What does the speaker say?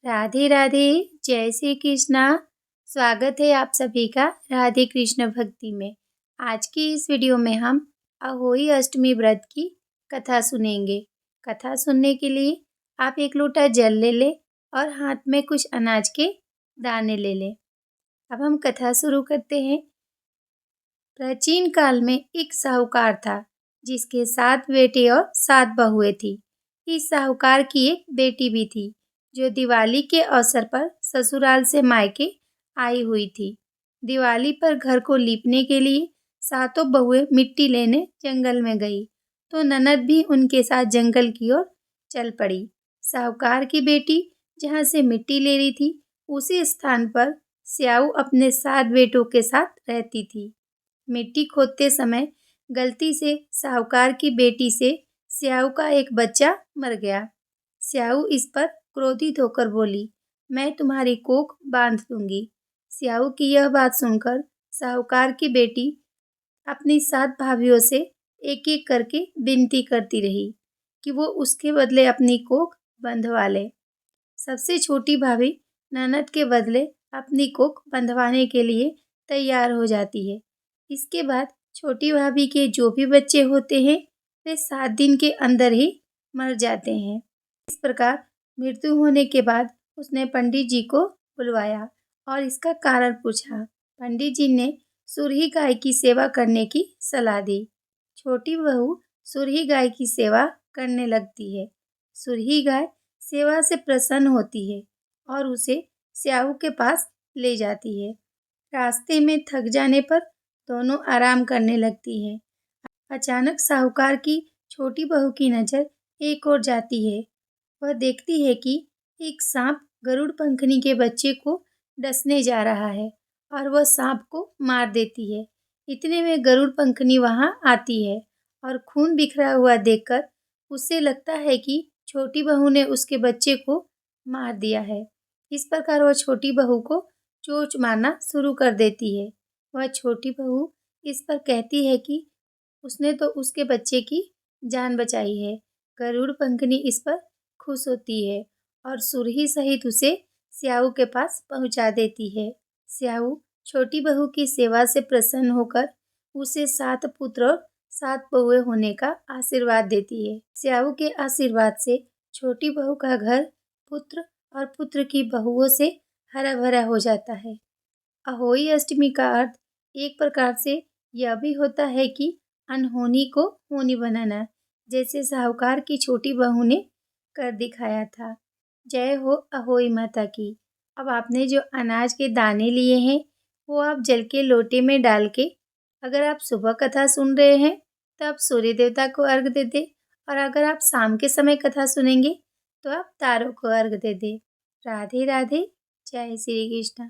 राधे राधे। जय श्री कृष्णा। स्वागत है आप सभी का राधे कृष्ण भक्ति में। आज की इस वीडियो में हम अहोई अष्टमी व्रत की कथा सुनेंगे। कथा सुनने के लिए आप एक लोटा जल ले लें और हाथ में कुछ अनाज के दाने ले लें। अब हम कथा शुरू करते हैं। प्राचीन काल में एक साहूकार था जिसके 7 बेटे और 7 बहुएं थी। इस साहूकार की एक बेटी भी थी जो दिवाली के अवसर पर ससुराल से मायके आई हुई थी। दिवाली पर घर को लीपने के लिए सातों बहुएं मिट्टी लेने जंगल में गई तो ननद भी उनके साथ जंगल की ओर चल पड़ी। साहूकार की बेटी जहाँ से मिट्टी ले रही थी उसी स्थान पर स्याऊ अपने 7 बेटों के साथ रहती थी। मिट्टी खोदते समय गलती से साहूकार की बेटी से स्याऊ का एक बच्चा मर गया। स्याऊ इस पर क्रोधित होकर बोली, मैं तुम्हारी कोख बांध दूंगी। स्याऊ की यह बात सुनकर साहूकार की बेटी अपनी 7 भाभियों से एक एक करके विनती करती रही कि वो उसके बदले अपनी कोख बंधवा ले। सबसे छोटी भाभी ननद के बदले अपनी कोख बंधवाने के लिए तैयार हो जाती है। इसके बाद छोटी भाभी के जो भी बच्चे होते हैं वे 7 दिन के अंदर ही मर जाते हैं। इस प्रकार मृत्यु होने के बाद उसने पंडित जी को बुलवाया और इसका कारण पूछा। पंडित जी ने सुरही गाय की सेवा करने की सलाह दी। छोटी बहू सुरही गाय की सेवा करने लगती है। सुरही गाय सेवा से प्रसन्न होती है और उसे स्याऊ के पास ले जाती है। रास्ते में थक जाने पर दोनों आराम करने लगती हैं। अचानक साहूकार की छोटी बहू की नज़र एक ओर जाती है। वह देखती है कि एक सांप गरुड़ पंखनी के बच्चे को डसने जा रहा है और वह सांप को मार देती है। इतने में गरुड़ पंखनी वहां आती है और खून बिखरा हुआ देखकर उसे लगता है कि छोटी बहू ने उसके बच्चे को मार दिया है। इस प्रकार वह छोटी बहू को चोंच मारना शुरू कर देती है। वह छोटी बहू इस पर कहती है कि उसने तो उसके बच्चे की जान बचाई है। गरुड़ पंखनी इस पर खुश होती है और सुरही सहित उसे स्याऊ के पास पहुंचा देती है। स्याऊ छोटी बहू की सेवा से प्रसन्न होकर उसे 7 पुत्र और 7 बहुएं होने का आशीर्वाद देती है। स्याऊ के आशीर्वाद से छोटी बहू का घर पुत्र और पुत्र की बहुओं से हरा भरा हो जाता है। अहोई अष्टमी का अर्थ एक प्रकार से यह भी होता है कि अनहोनी को होनी बनाना, जैसे साहूकार की छोटी बहू ने कर दिखाया था। जय हो अहोई माता की। अब आपने जो अनाज के दाने लिए हैं वो आप जल के लोटे में डाल के, अगर आप सुबह कथा सुन रहे हैं तो आप सूर्य देवता को अर्घ दे दें और अगर आप शाम के समय कथा सुनेंगे तो आप तारों को अर्घ दे दें। राधे राधे। जय श्री कृष्ण।